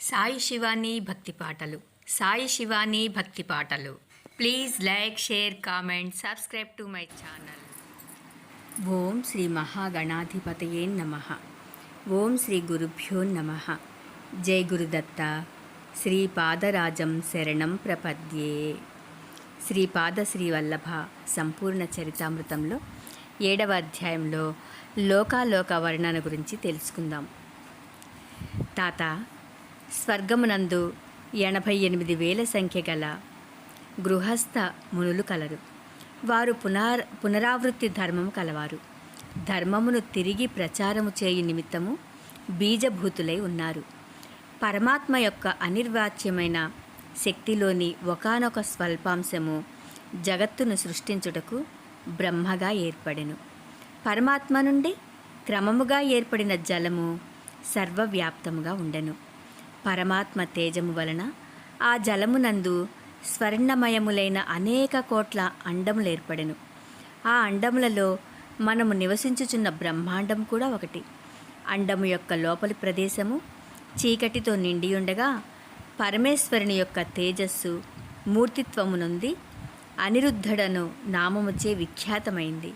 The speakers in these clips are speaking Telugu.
సాయి శివాని భక్తి పాటలు. సాయి శివాని భక్తి పాటలు. Please like, share, comment, subscribe to my channel. Om Shri మహాగణాధిపతయే నమః. ఓం శ్రీ గురుభ్యో నమః. జై గురుదత్త. శ్రీపాదరాజం శరణం ప్రపద్యే. శ్రీపాద శ్రీవల్లభ సంపూర్ణ చరితామృతంలో 7వ అధ్యాయంలో లోకాలోక వర్ణన గురించి తెలుసుకుందాం. తాత, స్వర్గమునందు 88,000 సంఖ్య గల గృహస్థ మునులు కలరు. వారు పునరావృత్తి ధర్మము కలవారు. ధర్మమును తిరిగి ప్రచారము చేయు నిమిత్తము బీజభూతులై ఉన్నారు. పరమాత్మ యొక్క అనిర్వాచ్యమైన శక్తిలోని ఒకానొక స్వల్పాంశము జగత్తును సృష్టించుటకు బ్రహ్మగా ఏర్పడెను. పరమాత్మ నుండి క్రమముగా ఏర్పడిన జలము సర్వవ్యాప్తముగా ఉండెను. పరమాత్మ తేజము వలన ఆ జలమునందు స్వర్ణమయములైన అనేక కోట్ల అండములు ఏర్పడెను. ఆ అండములలో మనము నివసించుచున్న బ్రహ్మాండం కూడా ఒకటి. అండము యొక్క లోపలి ప్రదేశము చీకటితో నిండి ఉండగా పరమేశ్వరుని యొక్క తేజస్సు మూర్తిత్వము నుండి అనిరుద్ధుడను నామముచే విఖ్యాతమైంది.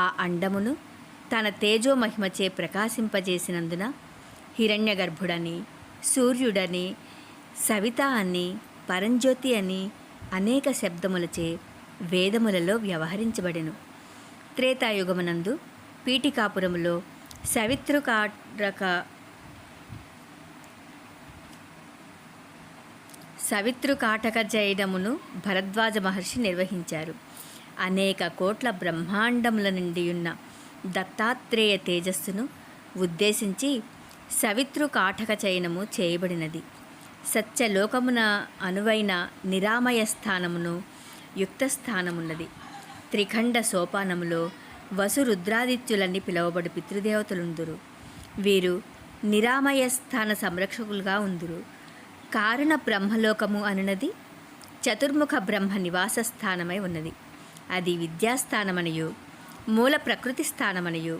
ఆ అండమును తన తేజోమహిమచే ప్రకాశింపజేసినందున హిరణ్యగర్భుడని, సూర్యుడని, సవిత అని, పరంజ్యోతి అని అనేక శబ్దములచే వేదములలో వ్యవహరించబడెను. త్రేతాయుగమునందు పీఠికాపురములో సవితృకాటక జైనమును భరద్వాజ మహర్షి నిర్వహించారు. అనేక కోట్ల బ్రహ్మాండముల నుండి ఉన్న దత్తాత్రేయ తేజస్సును ఉద్దేశించి సవితృకాటక చయనము చేయబడినది. సత్యలోకమున అనువైన నిరామయ స్థానమును యుక్తస్థానమున్నది. త్రిఖండ సోపానములో వసురుద్రాదిత్యులని పిలువబడు పితృదేవతలుందురు. వీరు నిరామయ స్థాన సంరక్షకులుగా ఉందురు. కారణ బ్రహ్మలోకము అనునది చతుర్ముఖ బ్రహ్మ నివాస స్థానమై ఉన్నది. అది విద్యాస్థానమనియు మూల ప్రకృతి స్థానమనియు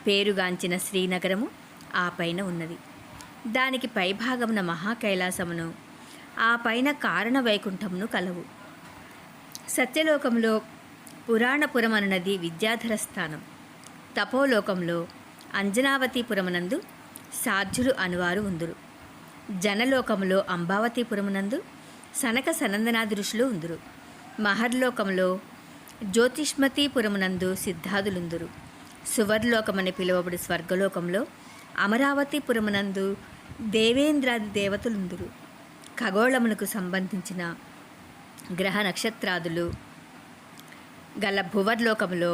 పేరుగాంచిన శ్రీనగరము ఆ పైన ఉన్నది. దానికి పైభాగమున మహాకైలాసమును, ఆ పైన కారణ వైకుంఠమును కలవు. సత్యలోకంలో పురాణపురం అనున్నది విద్యాధర స్థానం. తపోలోకంలో అంజనావతీపురమునందు సాధ్యులు అనువారు ఉందురు. జనలోకములో అంబావతీపురమునందు సనక సనందనాది ఋషులు ఉందురు. మహర్లోకంలో జ్యోతిష్మతీపురమునందు సిద్ధాదులుందురు. సువర్లోకమని పిలువబడు స్వర్గలోకంలో అమరావతీపురమునందు దేవేంద్రాది దేవతలుందురు. ఖగోళమునకు సంబంధించిన గ్రహ నక్షత్రాదులు గల భువర్లోకములో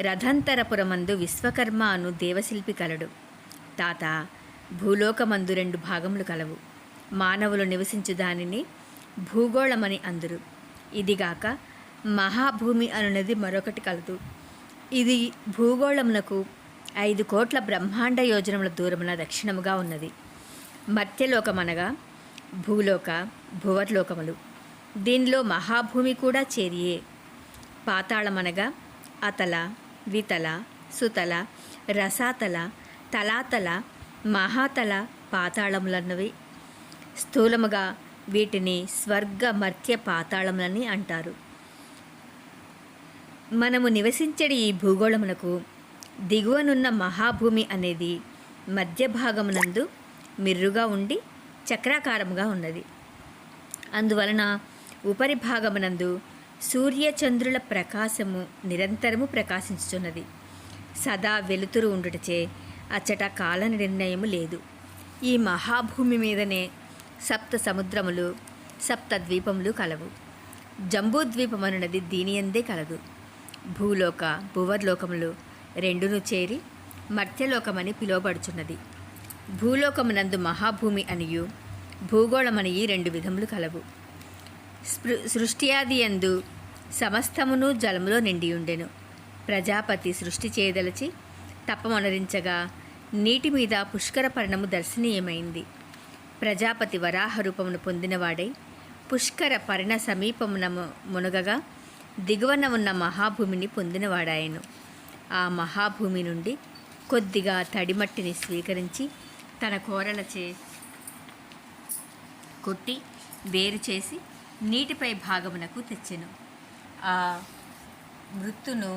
రథంతరపురమందు విశ్వకర్మ అను దేవశిల్పి కలడు. తాత, భూలోకమందు 2 భాగములు కలవు. మానవులు నివసించు దానిని భూగోళమని అందురు. ఇదిగాక మహాభూమి అనున్నది మరొకటి కలదు. ఇది భూగోళమునకు 5 కోట్ల బ్రహ్మాండ యోజనముల దూరమున దక్షిణముగా ఉన్నది. మర్త్యలోకమనగా భూలోక, భువర్లోకములు. దీనిలో మహాభూమి కూడా చేరియే. పాతాళమనగా అతల, వితల, సుతల, రసాతల, తలాతల, మహాతల పాతాళములన్నవి. స్థూలముగా వీటిని స్వర్గ, మర్త్య పాతాళములని అంటారు. మనము నివసించడి ఈ భూగోళమునకు దిగువనున్న మహాభూమి అనేది మధ్య భాగమునందు మిర్రుగా ఉండి చక్రాకారముగా ఉన్నది. అందువలన ఉపరి భాగమునందు సూర్యచంద్రుల ప్రకాశము నిరంతరము ప్రకాశించుచున్నది. సదా వెలుతురు ఉండుటచే అచ్చట కాల నిర్ణయము లేదు. ఈ మహాభూమి మీదనే 7 సముద్రములు, 7 ద్వీపములు కలవు. జంబూద్వీపమనున్నది దీనియందే కలదు. భూలోక, భువర్లోకములు 2ను చేరి మర్త్యలోకమని పిలువబడుచున్నది. భూలోకమునందు మహాభూమి అనియు భూగోళమనియు 2 విధములు కలవు. సృష్టియాది యందు సమస్తమును జలములో నిండియుండెను. ప్రజాపతి సృష్టి చేయదలచి తపమనరించగా నీటి మీద పుష్కర పర్ణము దర్శనీయమైంది. ప్రజాపతి వరాహ రూపమును పొందినవాడై పుష్కర పర్ణ సమీపమున మునగగా దిగువన ఉన్న మహాభూమిని పొందినవాడాయను. ఆ మహాభూమి నుండి కొద్దిగా తడిమట్టిని స్వీకరించి తన కోరలచే కొట్టి వేరు చేసి నీటిపై భాగమునకు తెచ్చెను. ఆ మృత్తును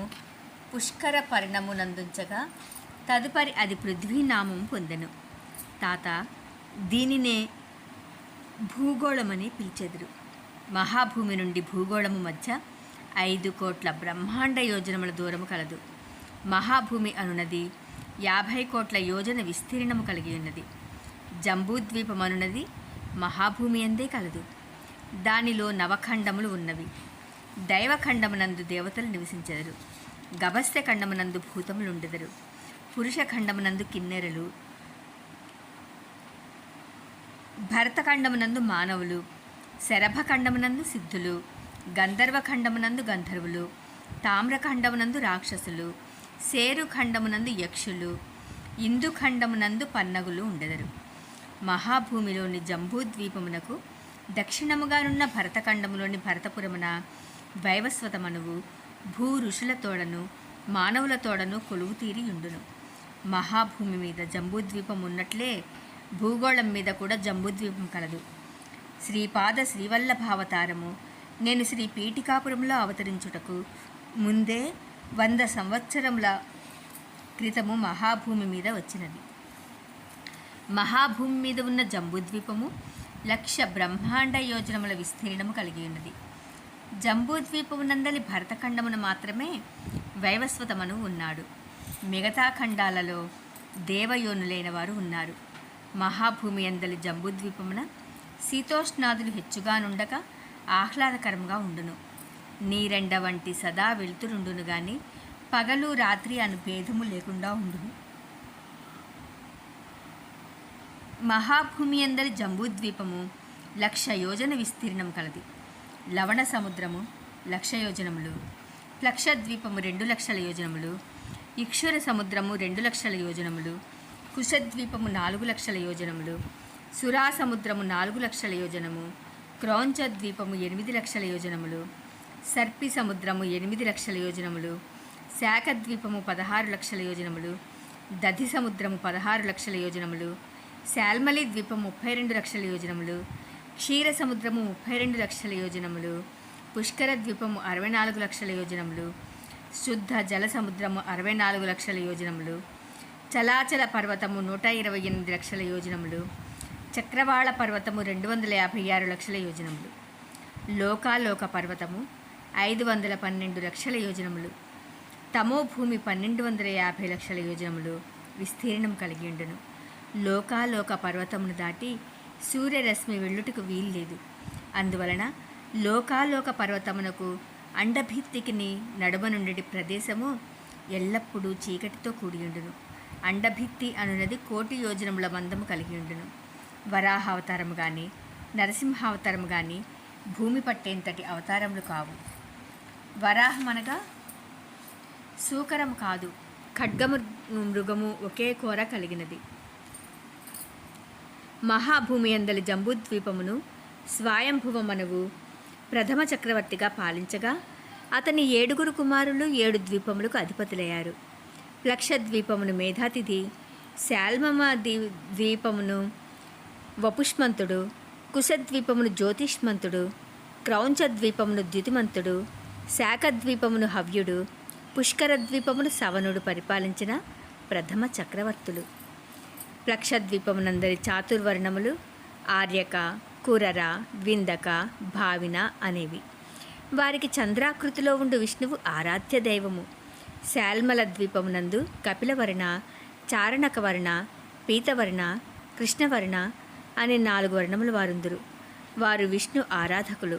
పుష్కర పరిణమునందుంచగా తదుపరి అది పృథ్వీనామం పొందెను. తాత, దీనినే భూగోళమని పిలిచెదరు. మహాభూమి నుండి భూగోళము మధ్య 5 కోట్ల బ్రహ్మాండ యోజనముల దూరము కలదు. మహాభూమి అనున్నది 50 కోట్ల యోజన విస్తీర్ణము కలిగి ఉన్నది. జంబూద్వీపమనున్నది మహాభూమి అందే కలదు. దానిలో నవఖండములు ఉన్నవి. దైవఖండమునందు దేవతలు నివసించెదరు. గభస్య ఖండమునందు భూతములుండెదరు. పురుష ఖండమునందు కిన్నెరలు, భరతఖండమునందు మానవులు, శరభఖండమునందు సిద్ధులు, గంధర్వఖండమునందు గంధర్వులు, తామ్రఖండమునందు రాక్షసులు, శేరుఖండమునందు యక్షులు, ఇందుఖండమునందు పన్నగులు ఉండెదరు. మహాభూమిలోని జంబూద్వీపమునకు దక్షిణముగానున్న భరతఖండములోని భరతపురమున వైవస్వతమనువు భూ ఋషులతోడను మానవులతోడను కొలువు తీరియుండును. మహాభూమి మీద జంబూద్వీపం ఉన్నట్లే భూగోళం మీద కూడా జంబూద్వీపం కలదు. శ్రీపాద శ్రీవల్లభావతారము నేను శ్రీ పీఠికాపురంలో అవతరించుటకు ముందే 100 సంవత్సరముల క్రితము మహాభూమి మీద వచ్చినది. మహాభూమి మీద ఉన్న జంబూద్వీపము 1,00,000 బ్రహ్మాండ యోజనముల విస్తీర్ణము కలిగి ఉన్నది. జంబూద్వీపమునందలి భరతఖండమున మాత్రమే వైవస్వతమను ఉన్నాడు. మిగతా ఖండాలలో దేవయోనులైన వారు ఉన్నారు. మహాభూమి అందలి జంబూద్వీపమున శీతోష్ణాదులు హెచ్చుగా నుండక ఆహ్లాదకరంగా ఉండును. నీరెండ వంటి సదా వెలుతురుండును గాని పగలు రాత్రి అను భేదము లేకుండా ఉండును. మహాభూమి అందరి జంబూద్వీపము 1,00,000 యోజన విస్తీర్ణం కలది. లవణ సముద్రము 1,00,000 యోజనములు, ప్లక్షద్వీపము 2,00,000 యోజనములు, ఇక్షుర సముద్రము 2,00,000 యోజనములు, కుశద్వీపము 4,00,000 యోజనములు, సురా సముద్రము 4,00,000 యోజనము, క్రౌంచ ద్వీపము 8,00,000 యోజనములు, సర్పి సముద్రము 8,00,000 యోజనములు, శాఖద్వీపము 16,00,000 యోజనములు, దధి సముద్రము 16,00,000 యోజనములు, శాల్మలి ద్వీపము 32,00,000 యోజనములు, క్షీర సముద్రము 32,00,000 యోజనములు, పుష్కర ద్వీపము 64,00,000 యోజనములు, శుద్ధ జల సముద్రము 64,00,000 యోజనములు, చలాచల పర్వతము 128,00,000 యోజనములు, చక్రవాళ పర్వతము 256,00,000 యోజనములు, లోకాలోక పర్వతము 512,00,000 యోజనములు, తమోభూమి 1,250,00,000 యోజనములు విస్తీర్ణం కలిగి ఉండును. లోకాలోక పర్వతమును దాటి సూర్యరశ్మి వెళ్ళుటకు వీల్లేదు. అందువలన లోకాలోక పర్వతమునకు అండభిత్తికిని నడుమ నుండి ప్రదేశము ఎల్లప్పుడూ చీకటితో కూడియుండును. అండభిత్తి అనున్నది 1,000,000 యోజనముల మందము కలిగి ఉండును. వరాహావతారము కానీ నరసింహావతారము కానీ భూమి పట్టేంతటి అవతారములు కావు. వరాహం అనగా సూకరము కాదు, ఖడ్గము మృగము ఒకే కోర కలిగినది. మహాభూమి అందలి జంబూద్వీపమును స్వయంభువమనువు ప్రథమ చక్రవర్తిగా పాలించగా అతని 7 కుమారులు 7 ద్వీపములకు అధిపతులయ్యారు. ప్లక్షద్వీపమును మేధాతిథి, శాల్మమ ద్వీపమును వపుష్మంతుడు, కుశద్వీపమును జ్యోతిష్మంతుడు, క్రౌంచ ద్వీపమును ద్యుతిమంతుడు, శాఖద్వీపమును హవ్యుడు, పుష్కర ద్వీపమును సవనుడు పరిపాలించిన ప్రథమ చక్రవర్తులు. ప్లక్షద్వీపమునందరి చాతుర్వర్ణములు ఆర్యక, కురర, విందక, భావిన అనేవి. వారికి చంద్రాకృతిలో ఉండు విష్ణువు ఆరాధ్య దైవము. శాల్మల ద్వీపమునందు కపిలవర్ణ, చారణకవర్ణ, పీతవర్ణ, కృష్ణవర్ణ అనే 4 వర్ణముల వారుందురు. వారు విష్ణు ఆరాధకులు.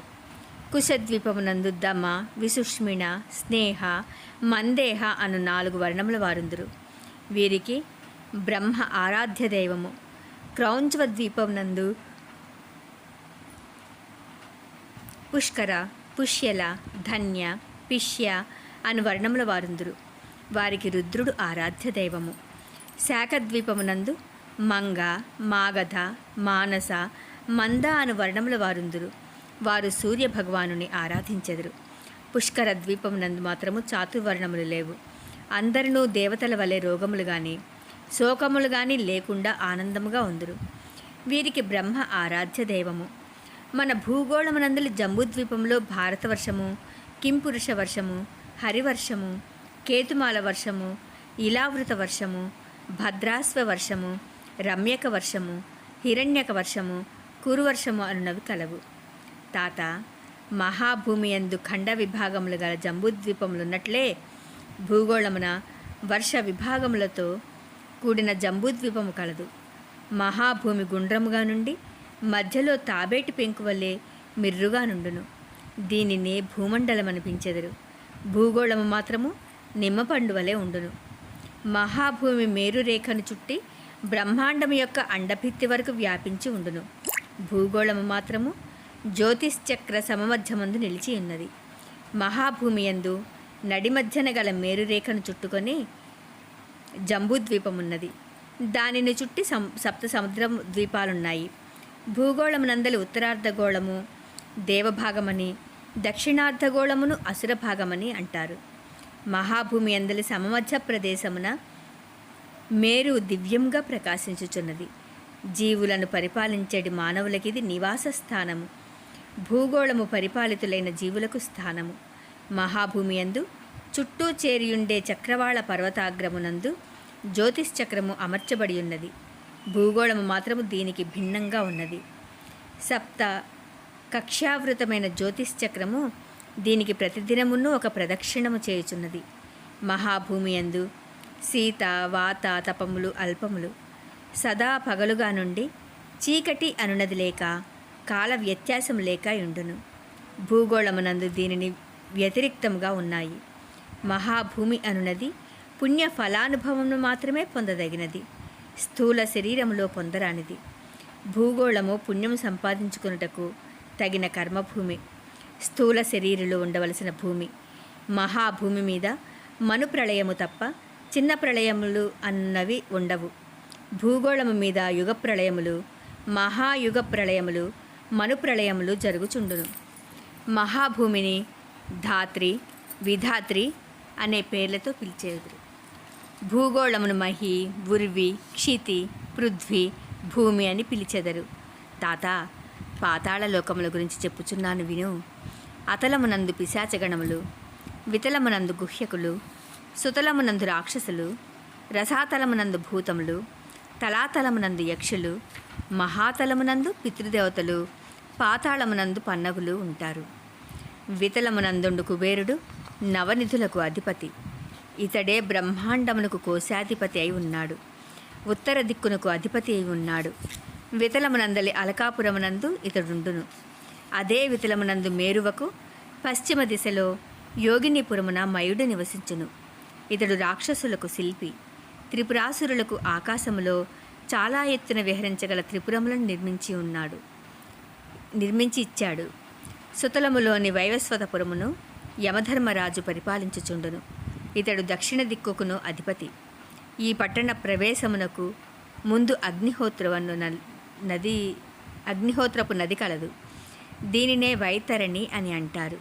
కుశద్వీపమునందు దమ, విసుష్మిణ, స్నేహ, మందేహ అను 4 వర్ణముల వారుందురు. వీరికి బ్రహ్మ ఆరాధ్య దైవము. క్రౌంచ ద్వీపమునందు పుష్కర, పుష్యల, ధన్య, పిష్య అను వర్ణముల వారుందురు. వారికి రుద్రుడు ఆరాధ్య దైవము. శాఖద్వీపమునందు మంగ, మాగధ, మానస, మంద అను వర్ణముల వారుందురు. వారు సూర్య భగవానుని ఆరాధించెదరు. పుష్కర ద్వీపమునందు మాత్రము చాతుర్వర్ణములు లేవు. అందరినూ దేవతల వలె రోగములు కానీ శోకములు కానీ లేకుండా ఆనందముగా ఉందురు. వీరికి బ్రహ్మ ఆరాధ్య దైవము. మన భూగోళమునందలి జంబూద్వీపంలో భారతవర్షము, కింపురుష వర్షము, హరివర్షము, కేతుమాల వర్షము, ఇలావృత వర్షము, భద్రాస్వ వర్షము, రమ్యక వర్షము, హిరణ్యక వర్షము, కురువర్షము అనునవి కలవు. తాత, మహాభూమి యందు ఖండ విభాగములు గల జంబూద్వీపములున్నట్లే భూగోళమున వర్ష విభాగములతో కూడిన జంబూద్వీపము కలదు. మహాభూమి గుండ్రముగా నుండి మధ్యలో తాబేటి పెంకు వలె మిర్రుగా నుండును. దీనినే భూమండలం అనిపించెదరు. భూగోళము మాత్రము నిమ్మపండు వలె ఉండును. మహాభూమి మేరురేఖను చుట్టి బ్రహ్మాండము యొక్క అండభిత్తి వరకు వ్యాపించి ఉండును. భూగోళము మాత్రము జ్యోతిశ్చక్ర సమమధ్యమందు నిలిచి ఉన్నది. మహాభూమి యందు నడిమధ్యన గల మేరురేఖను చుట్టుకొని జంబూద్వీపమున్నది. దానిని చుట్టి సప్త సముద్ర ద్వీపాలున్నాయి. భూగోళమునందలి ఉత్తరార్ధగోళము దేవభాగమని, దక్షిణార్ధగోళమును అసుర భాగమని అంటారు. మహాభూమి అందలి సమమధ్య ప్రదేశమున మేరు దివ్యంగా ప్రకాశించుచున్నది. జీవులను పరిపాలించేటి మానవులకి ఇది నివాస స్థానము. భూగోళము పరిపాలితులైన జీవులకు స్థానము. మహాభూమి యందు చుట్టూ చేరియుండే చక్రవాళ పర్వతాగ్రమునందు జ్యోతిశ్చక్రము అమర్చబడి ఉన్నది. భూగోళము మాత్రము దీనికి భిన్నంగా ఉన్నది. సప్త కక్ష్యావృతమైన జ్యోతిశ్చక్రము దీనికి ప్రతిదినమును ఒక ప్రదక్షిణము చేయుచున్నది. మహాభూమి యందు శీత, వాత, తపములు అల్పములు సదా పగలుగా నుండి చీకటి అనునది లేక కాల వ్యత్యాసం లేక ఉండును. భూగోళమునందు దీనిని వ్యతిరిక్తముగా ఉన్నాయి. మహాభూమి అనునది పుణ్య ఫలానుభవమును మాత్రమే పొందదగినది, స్థూల శరీరములో పొందరానిది. భూగోళము పుణ్యము సంపాదించుకున్నటకు తగిన కర్మభూమి, స్థూల శరీరులు ఉండవలసిన భూమి. మహాభూమి మీద మను ప్రళయము తప్ప చిన్న ప్రళయములు అన్నవి ఉండవు. భూగోళము మీద యుగ ప్రళయములు, మహాయుగ ప్రళయములు, మను ప్రళయములు జరుగుచుండును. మహాభూమిని ధాత్రి, విధాత్రి అనే పేర్లతో పిలిచేదురు. భూగోళమును మహి, ఉర్వి, క్షితి, పృథ్వీ, భూమి అని పిలిచెదరు. తాత, పాతాళ లోకముల గురించి చెప్పుచున్నాను విను. అతలమునందు పిశాచగణములు, వితలమునందు గుహ్యకులు, సుతలమునందు రాక్షసులు, రసాతలమునందు భూతములు, తలాతలమునందు యక్షులు, మహాతలమునందు పితృదేవతలు, పాతాళమునందు పన్నగులు ఉంటారు. వితలమునందుండు కుబేరుడు నవనిధులకు అధిపతి. ఇతడే బ్రహ్మాండమునకు కోశాధిపతి అయి ఉన్నాడు. ఉత్తర దిక్కునకు అధిపతి అయి ఉన్నాడు. వితలమునందలి అలకాపురమునందు ఇతడుండును. అదే వితలమునందు మేరువకు పశ్చిమ దిశలో యోగినిపురమున మయుడు నివసించును. ఇతడు రాక్షసులకు శిల్పి. త్రిపురాసురులకు ఆకాశములో చాలా ఎత్తున విహరించగల త్రిపురములను నిర్మించి ఇచ్చాడు. సుతలములోని వైవస్వతపురమును యమధర్మరాజు పరిపాలించుచుండును. ఇతడు దక్షిణ దిక్కుకును అధిపతి. ఈ పట్టణ ప్రవేశమునకు ముందు అగ్నిహోత్రపు నది కలదు. దీనినే వైతరణి అని అంటారు.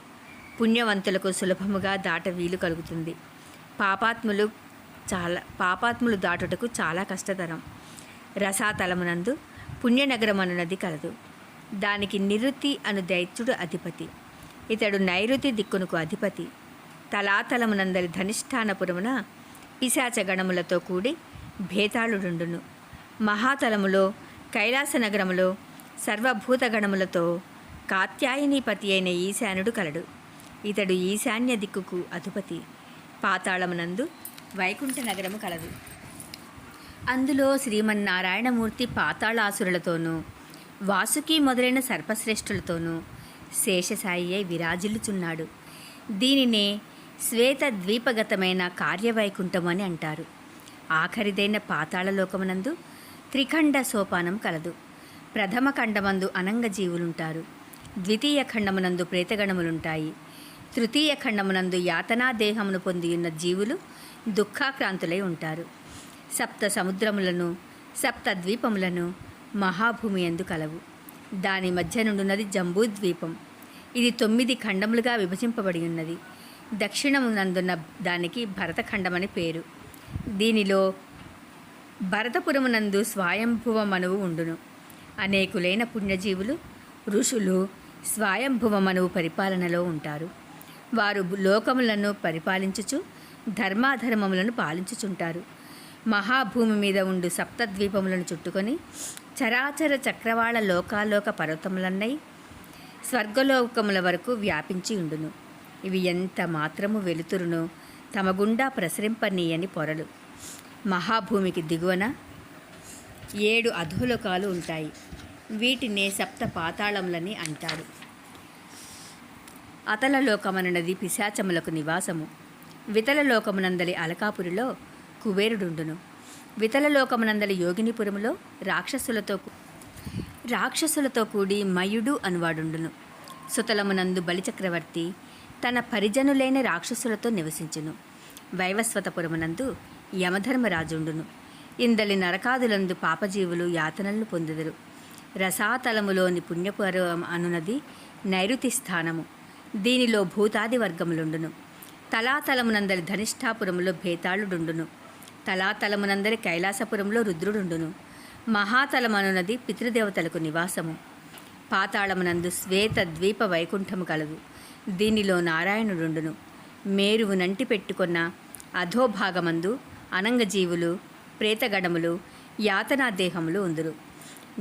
పుణ్యవంతులకు సులభముగా దాట వీలు కలుగుతుంది. పాపాత్ములు దాటుటకు చాలా కష్టతరం. రసాతలమునందు పుణ్యనగరం అను నది కలదు. దానికి నిరుతి అను దైత్యుడు అధిపతి. ఇతడు నైరుతి దిక్కునకు అధిపతి. తలాతలమునందలి ధనిష్ఠానపురమున పిశాచ గణములతో కూడి భేతాళుడుండును. మహాతలములో కైలాస నగరములో సర్వభూత గణములతో కాత్యాయనీపతి అయిన ఈశానుడు కలడు. ఇతడు ఈశాన్య దిక్కుకు అధిపతి. పాతాళమునందు వైకుంఠ నగరము కలదు. అందులో శ్రీమన్నారాయణమూర్తి పాతాళాసురులతోనూ వాసుకి మొదలైన సర్పశ్రేష్ఠులతోనూ శేషసాయి విరాజిల్లుచున్నాడు. దీనినే శ్వేత ద్వీపగతమైన కార్యవైకుంఠం అని అంటారు. ఆఖరిదైన పాతాళలోకమునందు త్రిఖండ సోపానం కలదు. ప్రథమ ఖండమందు అనంగ జీవులుంటారు. ద్వితీయ ఖండమునందు ప్రేతగణములుంటాయి. తృతీయ ఖండమునందు యాతనా దేహమును పొందియున్న జీవులు దుఃఖాక్రాంతులై ఉంటారు. సప్త సముద్రములను, సప్త ద్వీపములను మహాభూమి యందు కలవు. దాని మధ్య నుండున్నది జంబూద్వీపం. ఇది 9 ఖండములుగా విభజింపబడి ఉన్నది. దక్షిణమునందున్న దానికి భరతఖండమని పేరు. దీనిలో భరతపురమునందు స్వయంభువ మనువు ఉండును. అనేకులైన పుణ్యజీవులు ఋషులు స్వయంభువమనువు పరిపాలనలో ఉంటారు. వారు లోకములను పరిపాలించుచు ధర్మాధర్మములను పాలించుచుంటారు. మహాభూమి మీద ఉండు సప్తద్వీపములను చుట్టుకొని చరాచర చక్రవాళ లోకాలోక పర్వతములన్నై స్వర్గలోకముల వరకు వ్యాపించి ఉండును. ఇవి ఎంత మాత్రము వెలుతురును తమ గుండా ప్రసరింపనీయని పొరలు. మహాభూమికి దిగువన 7 అధోలోకాలు ఉంటాయి. వీటినే సప్త పాతాళములని అంటారు. అతలలోకమనున్నది పిశాచములకు నివాసము. వితలలోకమునందలి అలకాపురిలో కుబేరుడుండును. వితలలోకమునందలి యోగినిపురములో రాక్షసులతో కూడి మయుడు అనువాడుండును. సుతలమునందు బలిచక్రవర్తి తన పరిజనులైన రాక్షసులతో నివసించును. వైవస్వతపురమునందు యమధర్మరాజుండును. ఇందలి నరకాదులందు పాపజీవులు యాతనలను పొందుదురు. రసాతలములోని పుణ్యపురం అనునది నైరుతి స్థానము. దీనిలో భూతాది వర్గములుండును. తలాతలమునందలి ధనిష్ఠాపురములో భేతాళుడుండును. తలాతలమునందలి కైలాసపురంలో రుద్రుడుండును. మహాతలమనున్నది పితృదేవతలకు నివాసము. పాతాళమునందు శ్వేత ద్వీప వైకుంఠము కలదు. దీనిలో నారాయణుడుండును. మేరువు నంటి పెట్టుకున్న అధోభాగమందు అనంగజీవులు ప్రేతగడములు యాతనాదేహములు ఉందురు.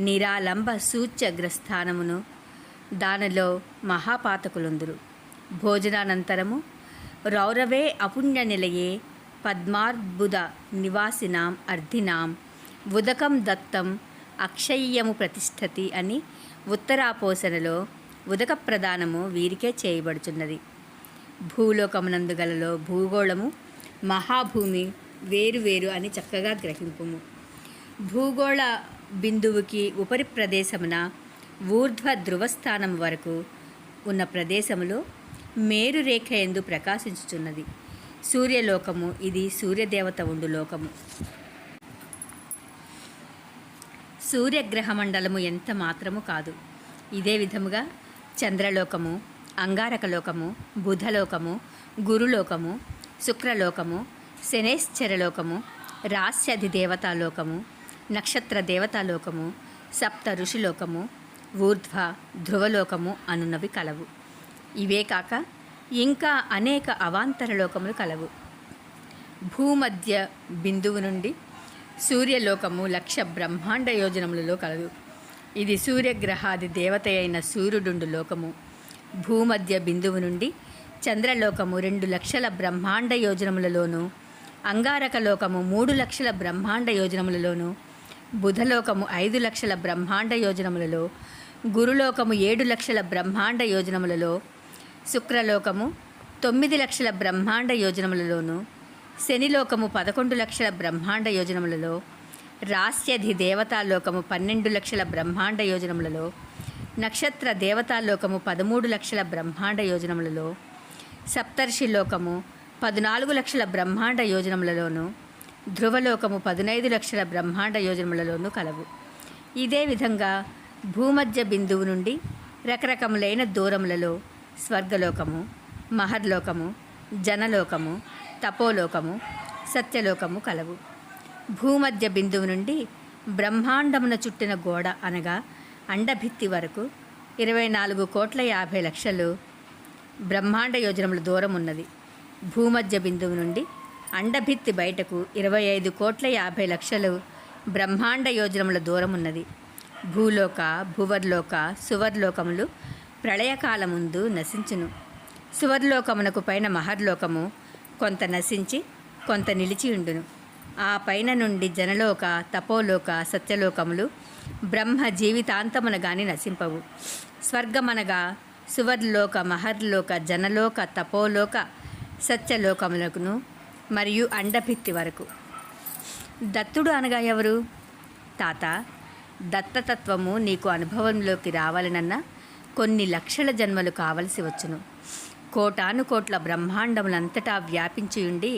నిరాలంబ సూచ్యగ్రస్థానమును దానిలో మహాపాతకులుందురు. భోజనానంతరము రౌరవే అపుణ్య నిలయే పద్మార్బుద నివాసినాం అర్ధినాం ఉదకం దత్తం అక్షయ్యము ప్రతిష్ఠతి అని ఉత్తరాపోసనలో ఉదక ప్రదానము వీరికే చేయబడుచున్నది. భూలోకమునందు గలలో భూగోళము మహాభూమి వేరువేరు అని చక్కగా గ్రహింపుము. భూగోళ బిందువుకి ఉపరి ప్రదేశమున ఊర్ధ్వ ధ్రువస్థానం వరకు ఉన్న ప్రదేశములో మేరురేఖ ఎందు ప్రకాశించుచున్నది. సూర్యలోకము ఇది సూర్యదేవత ఉండు లోకము. సూర్యగ్రహ మండలము ఎంత మాత్రము కాదు. ఇదే విధముగా చంద్రలోకము, అంగారకలోకము, బుధలోకము, గురులోకము, శుక్రలోకము, శనేశ్చరలోకము, రాస్యధిదేవతాలోకము, నక్షత్ర దేవతాలోకము, సప్త ఋషిలోకము, ఊర్ధ్వ ధ్రువలోకము అనున్నవి కలవు. ఇవే కాక ఇంకా అనేక అవాంతర లోకములు కలవు. భూమధ్య బిందువు నుండి సూర్యలోకము 1,00,000 బ్రహ్మాండ యోజనములలో కలదు. ఇది సూర్యగ్రహాది దేవత అయిన సూర్యుడుండు లోకము. భూమధ్య బిందువు నుండి చంద్రలోకము 2,00,000 బ్రహ్మాండ యోజనములలోను, అంగారక లోకము 3,00,000 బ్రహ్మాండ యోజనములలోను, బుధలోకము 5,00,000 బ్రహ్మాండ యోజనములలో, గురులోకము 7,00,000 బ్రహ్మాండ యోజనములలో, శుక్రలోకము 9,00,000 బ్రహ్మాండ యోజనములలోను, శనిలోకము 11,00,000 బ్రహ్మాండ యోజనములలో, రాస్యధి దేవతాలోకము 12,00,000 బ్రహ్మాండ యోజనములలో, నక్షత్ర దేవతాలోకము 13,00,000 బ్రహ్మాండ యోజనములలో, సప్తర్షిలోకము 14,00,000 బ్రహ్మాండ యోజనములలోను, ధ్రువలోకము 15,00,000 బ్రహ్మాండ యోజనములలోను కలవు. ఇదే విధంగా భూమధ్య బిందువు నుండి రకరకములైన దూరములలో స్వర్గలోకము, మహర్లోకము, జనలోకము, తపోలోకము, సత్యలోకము కలవు. భూమధ్య బిందువు నుండి బ్రహ్మాండమున చుట్టిన గోడ అనగా అండభిత్తి వరకు 24,50,00,000 బ్రహ్మాండ యోజనముల దూరం ఉన్నది. భూమధ్య బిందువు నుండి అండభిత్తి బయటకు 25,50,00,000 బ్రహ్మాండ యోజనముల దూరం ఉన్నది. భూలోక, భువర్లోక, సువర్లోకములు ప్రళయకాలముందు నశించును. సువర్లోకమునకు పైన మహర్లోకము కొంత నశించి కొంత నిలిచి ఉండును. ఆ పైన నుండి జనలోక, తపోలోక, సత్యలోకములు బ్రహ్మ జీవితాంతమున గాని నశింపవు. స్వర్గమనగా సువర్లోక, మహర్లోక, జనలోక, తపోలోక, సత్యలోకములకును మరియు అండభిత్తి వరకు. దత్తుడు అనగా ఎవరు? తాత, దత్తతత్వము నీకు అనుభవంలోకి రావాలనన్నా కొన్ని లక్షల జన్మలు కావలసి వచ్చును. కోటానుకోట్ల బ్రహ్మాండములంతటా వ్యాపించి ఉండి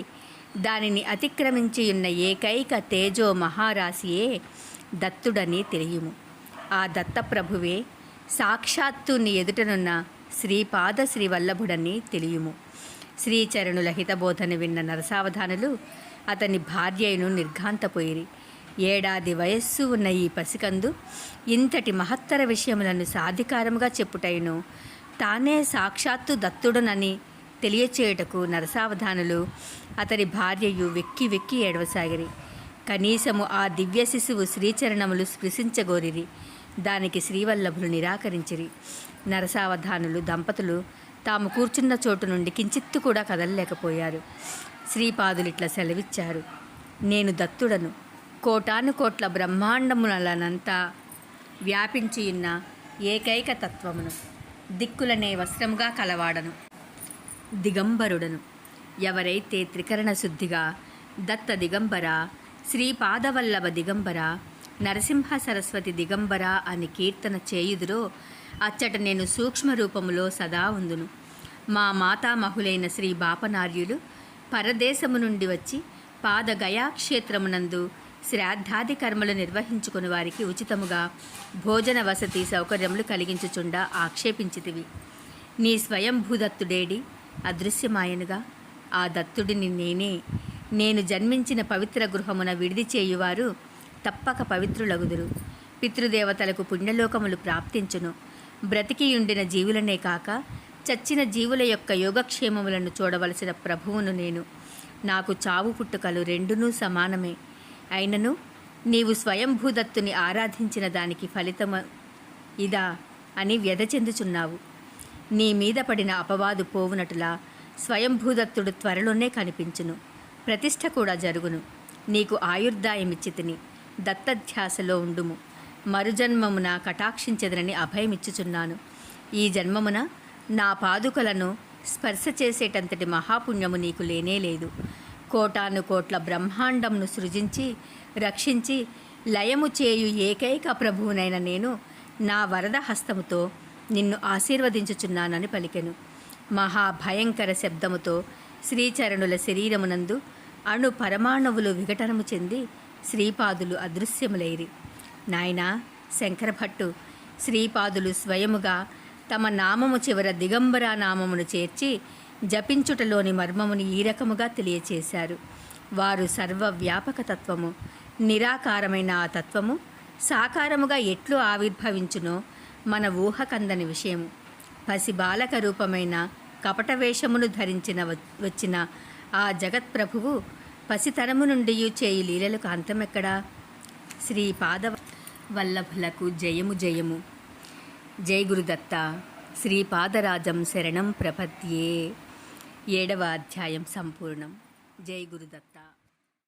దానిని అతిక్రమించి ఉన్న ఏకైక తేజో మహారాశియే దత్తుడని తెలియము. ఆ దత్తప్రభువే సాక్షాత్తు నీ ఎదుటనున్న శ్రీపాద శ్రీవల్లభుడని తెలియము. శ్రీచరణుల హితబోధన విన్న నరసావధానులు అతని భార్యను నిర్ఘాంతపోయిరి. ఏడాది వయస్సు ఉన్న ఈ పసికందు ఇంతటి మహత్తర విషయములను సాధికారముగా చెప్పుటైను తానే సాక్షాత్తు దత్తుడనని తెలియచేయుటకు నరసావధానులు అతడి భార్యయు వెక్కి వెక్కి ఏడవసాగిరి. కనీసము ఆ దివ్య శిశువు శ్రీచరణములు స్పృశించగోరిరి. దానికి శ్రీవల్లభులు నిరాకరించిరి. నరసావధానులు దంపతులు తాము కూర్చున్న చోటు నుండి కించిత్తు కూడా కదలలేకపోయారు. శ్రీపాదులిట్లా సెలవిచ్చారు: నేను దత్తుడను, కోటాను కోట్ల బ్రహ్మాండములనంతా వ్యాపించియున్న ఏకైక తత్వమును, దిక్కులనే వస్త్రముగా కలవాడను, దిగంబరుడను. ఎవరైతే త్రికరణ శుద్ధిగా దత్త దిగంబర, శ్రీపాదవల్లభ దిగంబర, నరసింహ సరస్వతి దిగంబర అని కీర్తన చేయుదురో అచ్చట నేను సూక్ష్మ రూపములో సదా ఉందును. మా మాతామహులైన శ్రీ బాపనార్యులు పరదేశము నుండి వచ్చి పాదగయాక్షేత్రమునందు శ్రాద్ధాది కర్మలు నిర్వహించుకుని వారికి ఉచితముగా భోజన వసతి సౌకర్యములు కలిగించుచుండా ఆక్షేపించితివి. నీ స్వయంభూదత్తుడేడి అదృశ్యమాయనుగా? ఆ దత్తుడిని నేనే. నేను జన్మించిన పవిత్ర గృహమున విడిది చేయువారు తప్పక పవిత్రులగుదురు. పితృదేవతలకు పుణ్యలోకములు ప్రాప్తించును. బ్రతికియుండిన జీవులనే కాక చచ్చిన జీవుల యొక్క యోగక్షేమములను చూడవలసిన ప్రభువును నేను. నాకు చావు పుట్టుకలు రెండునూ సమానమే. అయినను నీవు స్వయంభూదత్తుని ఆరాధించిన దానికి ఫలితము ఇదా అని వ్యధ చెందుచున్నావు. నీ మీద పడిన అపవాదు పోవునటులా స్వయంభూదత్తుడు త్వరలోనే కనిపించును. ప్రతిష్ఠ కూడా జరుగును. నీకు ఆయుర్దాయమిచ్చితిని. దత్తధ్యాసలో ఉండుము. మరుజన్మమున కటాక్షించెదనని అభయమిచ్చుచున్నాను. ఈ జన్మమున నా పాదుకలను స్పర్శ చేసేటంతటి మహాపుణ్యము నీకు లేనేలేదు. కోటాను కోట్ల బ్రహ్మాండంను సృజించి రక్షించి లయము చేయు ఏకైక ప్రభువునైన నేను నా వరద హస్తముతో నిన్ను ఆశీర్వదించుచున్నానని పలికెను. మహాభయంకర శబ్దముతో శ్రీచరణుల శరీరమునందు అణు పరమాణువులు విఘటనము చెంది శ్రీపాదులు అదృశ్యములైరి. నాయనా శంకరభట్టు, శ్రీపాదులు స్వయముగా తమ నామము చివర దిగంబర నామమును చేర్చి జపించుటలోని మర్మమును ఈ రకముగా తెలియచేశారు. వారు సర్వవ్యాపక తత్వము, నిరాకారమైన ఆ తత్వము సాకారముగా ఎట్లు ఆవిర్భవించునో మన ఊహకందని విషయము. పసిబాలక రూపమైన కపట వేషమును ధరించిన వచ్చిన ఆ జగత్ప్రభువు పసితనము నుండి చేయు లీలలకు అంతమెక్కడా? శ్రీపాద వల్లభులకు జయము జయము. జై గురుదత్త. శ్రీపాదరాజం శరణం ప్రపద్యే. 7వ అధ్యాయం సంపూర్ణం. జై గురుదత్త.